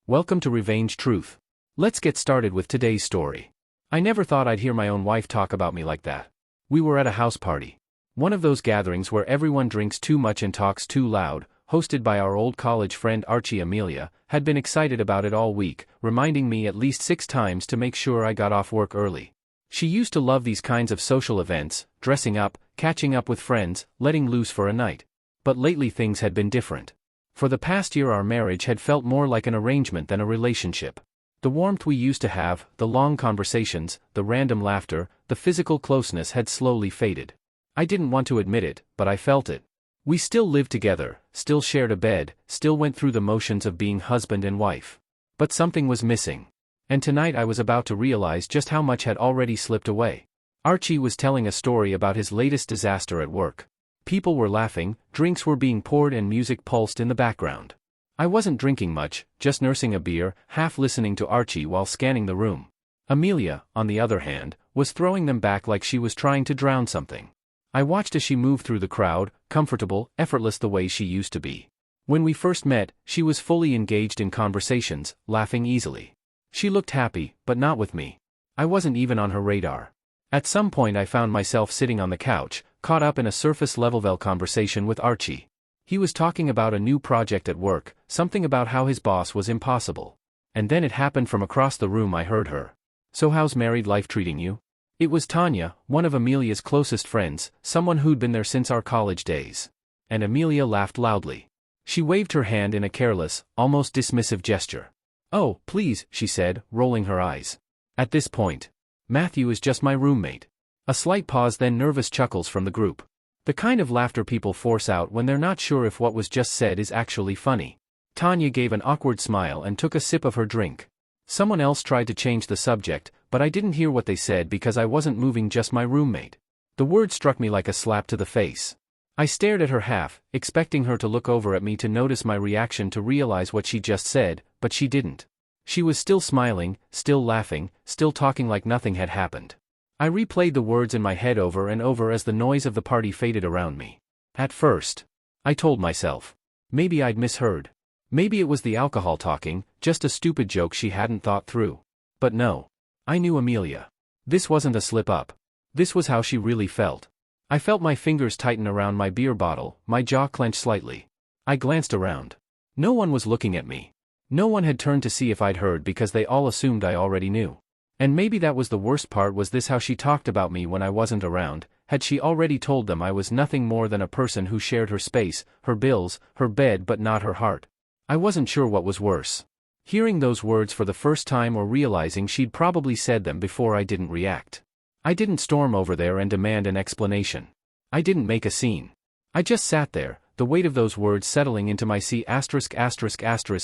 Welcome to Revenge Truth. Let's get started with today's story. I never thought I'd hear my own wife talk about me like that. We were at a house party. One of those gatherings where everyone drinks too much and talks too loud, hosted by our old college friend Archie. Amelia had been excited about it all week, reminding me at least 6 times to make sure I got off work early. She used to love these kinds of social events, dressing up, catching up with friends, letting loose for a night. But lately things had been different. For the past year our marriage had felt more like an arrangement than a relationship. The warmth we used to have, the long conversations, the random laughter, the physical closeness had slowly faded. I didn't want to admit it, but I felt it. We still lived together, still shared a bed, still went through the motions of being husband and wife. But something was missing. And tonight I was about to realize just how much had already slipped away. Archie was telling a story about his latest disaster at work. People were laughing, drinks were being poured and music pulsed in the background. I wasn't drinking much, just nursing a beer, half listening to Archie while scanning the room. Amelia, on the other hand, was throwing them back like she was trying to drown something. I watched as she moved through the crowd, comfortable, effortless the way she used to be. When we first met, she was fully engaged in conversations, laughing easily. She looked happy, but not with me. I wasn't even on her radar. At some point I found myself sitting on the couch, caught up in a surface-level conversation with Archie. He was talking about a new project at work, something about how his boss was impossible. And then it happened from across the room I heard her. "So how's married life treating you?" It was Tanya, one of Amelia's closest friends, someone who'd been there since our college days. And Amelia laughed loudly. She waved her hand in a careless, almost dismissive gesture. "Oh, please," she said, rolling her eyes. At this point, "Matthew is just my roommate." A slight pause, then nervous chuckles from the group. The kind of laughter people force out when they're not sure if what was just said is actually funny. Tanya gave an awkward smile and took a sip of her drink. Someone else tried to change the subject, but I didn't hear what they said because I wasn't moving. "Just my roommate." The word struck me like a slap to the face. I stared at her half, expecting her to look over at me to notice my reaction, to realize what she just said, but she didn't. She was still smiling, still laughing, still talking like nothing had happened. I replayed the words in my head over and over as the noise of the party faded around me. At first, I told myself, maybe I'd misheard. Maybe it was the alcohol talking, just a stupid joke she hadn't thought through. But no. I knew Amelia. This wasn't a slip-up. This was how she really felt. I felt my fingers tighten around my beer bottle, my jaw clench slightly. I glanced around. No one was looking at me. No one had turned to see if I'd heard because they all assumed I already knew. And maybe that was the worst part. Was this how she talked about me when I wasn't around? Had she already told them I was nothing more than a person who shared her space, her bills, her bed, but not her heart? I wasn't sure what was worse. Hearing those words for the first time, or realizing she'd probably said them before I didn't react. I didn't storm over there and demand an explanation. I didn't make a scene. I just sat there, the weight of those words settling into my C*******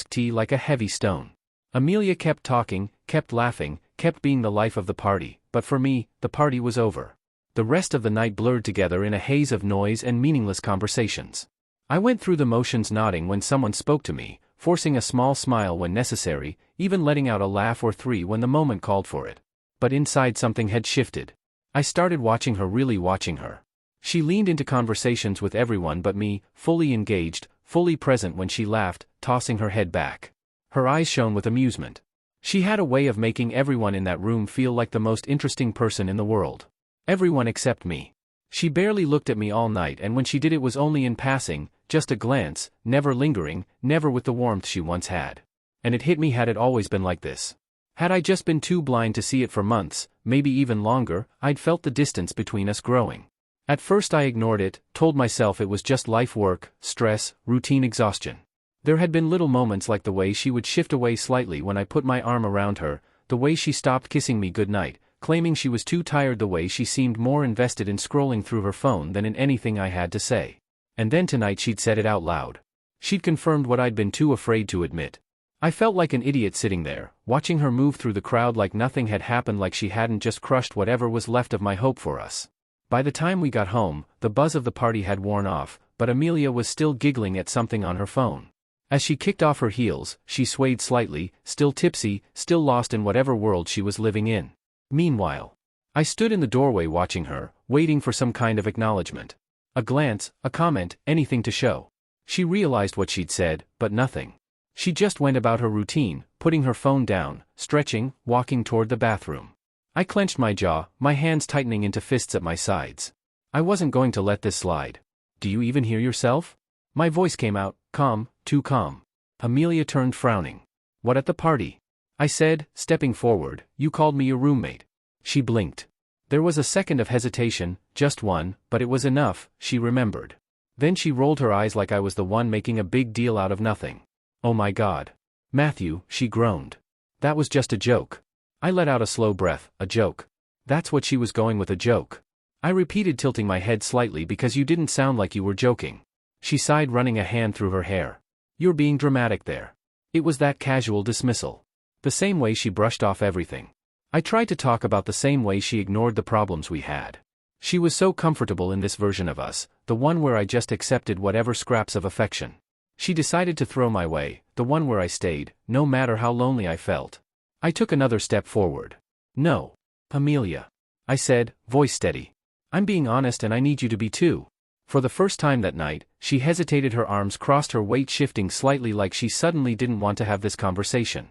T like a heavy stone. Amelia kept talking, kept laughing, kept being the life of the party, but for me, the party was over. The rest of the night blurred together in a haze of noise and meaningless conversations. I went through the motions, nodding when someone spoke to me, forcing a small smile when necessary, even letting out a laugh or 3 when the moment called for it. But inside something had shifted. I started watching her, really watching her. She leaned into conversations with everyone but me, fully engaged, fully present when she laughed, tossing her head back. Her eyes shone with amusement. She had a way of making everyone in that room feel like the most interesting person in the world. Everyone except me. She barely looked at me all night, and when she did it was only in passing, just a glance, never lingering, never with the warmth she once had. And it hit me, had it always been like this? Had I just been too blind to see it for months, maybe even longer? I'd felt the distance between us growing. At first I ignored it, told myself it was just life, work, stress, routine exhaustion. There had been little moments like the way she would shift away slightly when I put my arm around her, the way she stopped kissing me goodnight, claiming she was too tired, the way she seemed more invested in scrolling through her phone than in anything I had to say. And then tonight she'd said it out loud. She'd confirmed what I'd been too afraid to admit. I felt like an idiot sitting there, watching her move through the crowd like nothing had happened, like she hadn't just crushed whatever was left of my hope for us. By the time we got home, the buzz of the party had worn off, but Amelia was still giggling at something on her phone. As she kicked off her heels, she swayed slightly, still tipsy, still lost in whatever world she was living in. Meanwhile, I stood in the doorway watching her, waiting for some kind of acknowledgement. A glance, a comment, anything to show. She realized what she'd said, but nothing. She just went about her routine, putting her phone down, stretching, walking toward the bathroom. I clenched my jaw, my hands tightening into fists at my sides. I wasn't going to let this slide. Do you even hear yourself? My voice came out, calm, too calm. Amelia turned frowning. What at the party? I said, stepping forward, you called me your roommate. She blinked. There was a second of hesitation, just one, but it was enough, she remembered. Then she rolled her eyes like I was the one making a big deal out of nothing. Oh my God. Matthew, she groaned. That was just a joke. I let out a slow breath, a joke. That's what she was going with, a joke. I repeated, tilting my head slightly, because you didn't sound like you were joking. She sighed, running a hand through her hair. You're being dramatic there. It was that casual dismissal. The same way she brushed off everything. I tried to talk about the same way she ignored the problems we had. She was so comfortable in this version of us, the one where I just accepted whatever scraps of affection she decided to throw my way, the one where I stayed, no matter how lonely I felt. I took another step forward. No. Amelia. I said, voice steady. I'm being honest and I need you to be too. For the first time that night, she hesitated, her arms crossed, her weight shifting slightly, like she suddenly didn't want to have this conversation.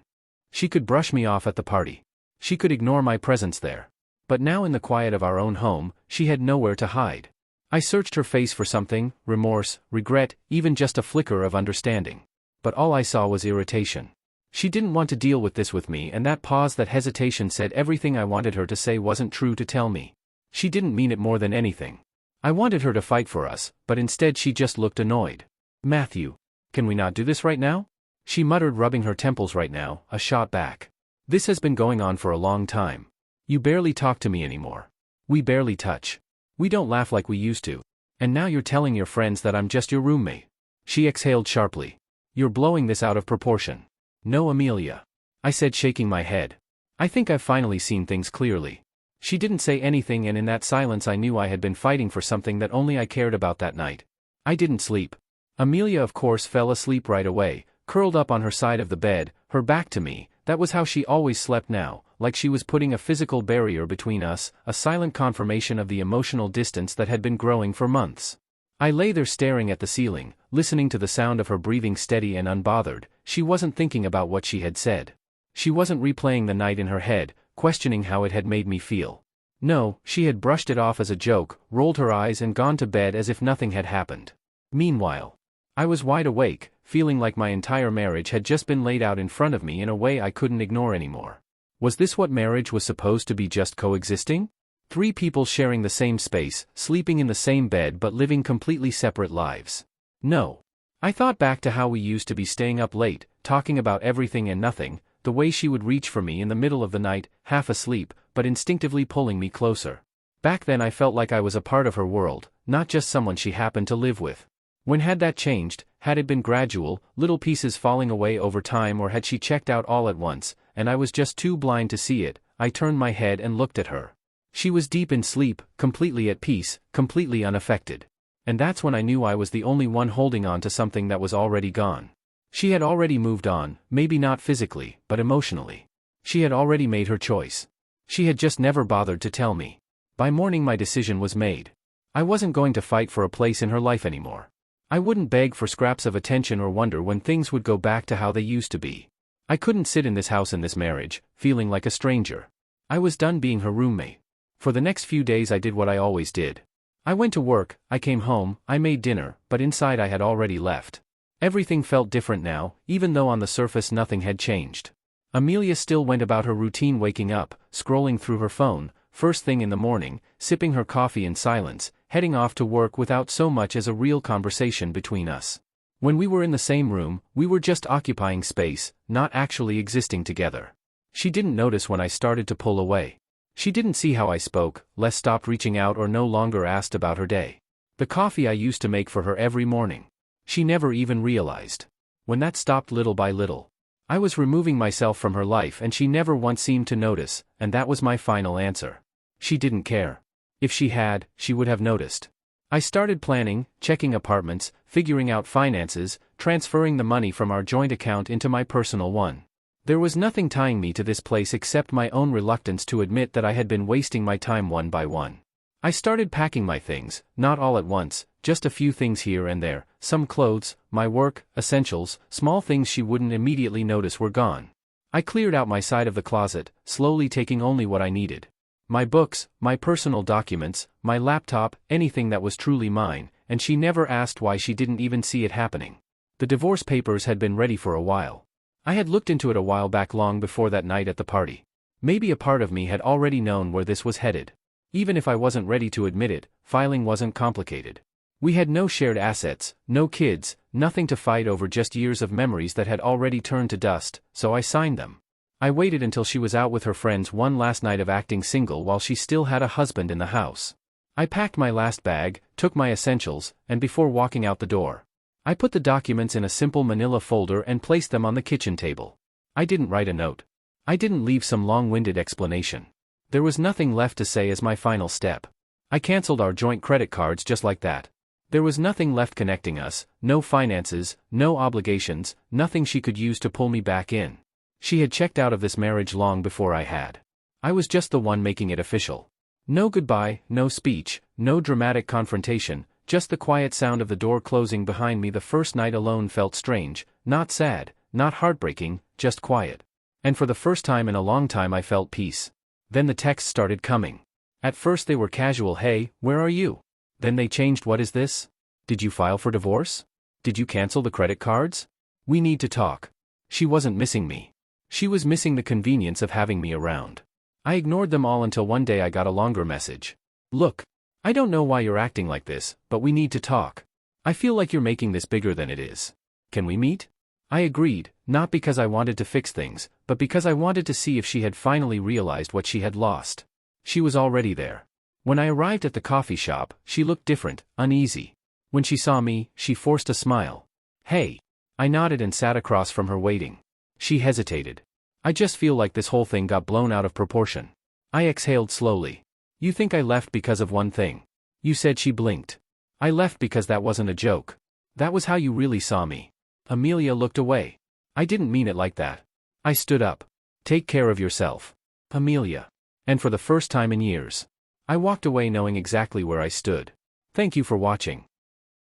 She could brush me off at the party. She could ignore my presence there. But now, in the quiet of our own home, she had nowhere to hide. I searched her face for something, remorse, regret, even just a flicker of understanding. But all I saw was irritation. She didn't want to deal with this with me, and that pause, that hesitation said everything I wanted her to say wasn't true to tell me. She didn't mean it more than anything. I wanted her to fight for us, but instead she just looked annoyed. Matthew. Can we not do this right now? She muttered, rubbing her temples. Right now, a shot back. This has been going on for a long time. You barely talk to me anymore. We barely touch. We don't laugh like we used to. And now you're telling your friends that I'm just your roommate. She exhaled sharply. You're blowing this out of proportion. No, Amelia. I said, shaking my head. I think I've finally seen things clearly. She didn't say anything, and in that silence I knew I had been fighting for something that only I cared about that night. I didn't sleep. Amelia, of course, fell asleep right away, curled up on her side of the bed, her back to me. That was how she always slept now, like she was putting a physical barrier between us, a silent confirmation of the emotional distance that had been growing for months. I lay there staring at the ceiling, listening to the sound of her breathing, steady and unbothered. She wasn't thinking about what she had said. She wasn't replaying the night in her head, questioning how it had made me feel. No, she had brushed it off as a joke, rolled her eyes and gone to bed as if nothing had happened. Meanwhile, I was wide awake, feeling like my entire marriage had just been laid out in front of me in a way I couldn't ignore anymore. Was this what marriage was supposed to be, just coexisting? 3 people sharing the same space, sleeping in the same bed but living completely separate lives. No. I thought back to how we used to be staying up late, talking about everything and nothing, the way she would reach for me in the middle of the night, half asleep, but instinctively pulling me closer. Back then I felt like I was a part of her world, not just someone she happened to live with. When had that changed? Had it been gradual, little pieces falling away over time, or had she checked out all at once, and I was just too blind to see it? I turned my head and looked at her. She was deep in sleep, completely at peace, completely unaffected. And that's when I knew I was the only one holding on to something that was already gone. She had already moved on, maybe not physically, but emotionally. She had already made her choice. She had just never bothered to tell me. By morning my decision was made. I wasn't going to fight for a place in her life anymore. I wouldn't beg for scraps of attention or wonder when things would go back to how they used to be. I couldn't sit in this house, in this marriage, feeling like a stranger. I was done being her roommate. For the next few days I did what I always did. I went to work, I came home, I made dinner, but inside I had already left. Everything felt different now, even though on the surface nothing had changed. Amelia still went about her routine, waking up, scrolling through her phone, first thing in the morning, sipping her coffee in silence, heading off to work without so much as a real conversation between us. When we were in the same room, we were just occupying space, not actually existing together. She didn't notice when I started to pull away. She didn't see how I spoke, less stopped reaching out, or no longer asked about her day. The coffee I used to make for her every morning. She never even realized. When that stopped little by little, I was removing myself from her life, and she never once seemed to notice, and that was my final answer. She didn't care. If she had, she would have noticed. I started planning, checking apartments, figuring out finances, transferring the money from our joint account into my personal one. There was nothing tying me to this place except my own reluctance to admit that I had been wasting my time one by one. I started packing my things, not all at once, just a few things here and there, some clothes, my work, essentials, small things she wouldn't immediately notice were gone. I cleared out my side of the closet, slowly taking only what I needed. My books, my personal documents, my laptop, anything that was truly mine, and she never asked why she didn't even see it happening. The divorce papers had been ready for a while. I had looked into it a while back, long before that night at the party. Maybe a part of me had already known where this was headed. Even if I wasn't ready to admit it, filing wasn't complicated. We had no shared assets, no kids, nothing to fight over, just years of memories that had already turned to dust, so I signed them. I waited until she was out with her friends one last night of acting single while she still had a husband in the house. I packed my last bag, took my essentials, and before walking out the door, I put the documents in a simple manila folder and placed them on the kitchen table. I didn't write a note. I didn't leave some long-winded explanation. There was nothing left to say as my final step. I canceled our joint credit cards just like that. There was nothing left connecting us, no finances, no obligations, nothing she could use to pull me back in. She had checked out of this marriage long before I had. I was just the one making it official. No goodbye, no speech, no dramatic confrontation, just the quiet sound of the door closing behind me. The first night alone felt strange, not sad, not heartbreaking, just quiet. And for the first time in a long time I felt peace. Then the texts started coming. At first they were casual, "Hey, where are you?" Then they changed, "What is this? Did you file for divorce? Did you cancel the credit cards? We need to talk." She wasn't missing me. She was missing the convenience of having me around. I ignored them all until one day I got a longer message. "Look, I don't know why you're acting like this, but we need to talk. I feel like you're making this bigger than it is. Can we meet?" I agreed, not because I wanted to fix things, but because I wanted to see if she had finally realized what she had lost. She was already there. When I arrived at the coffee shop, she looked different, uneasy. When she saw me, she forced a smile. "Hey." I nodded and sat across from her waiting. She hesitated. "I just feel like this whole thing got blown out of proportion." I exhaled slowly. "You think I left because of one thing?" You said. She blinked. "I left because that wasn't a joke. That was how you really saw me." Amelia looked away. "I didn't mean it like that." I stood up. "Take care of yourself, Amelia." And for the first time in years, I walked away knowing exactly where I stood. Thank you for watching.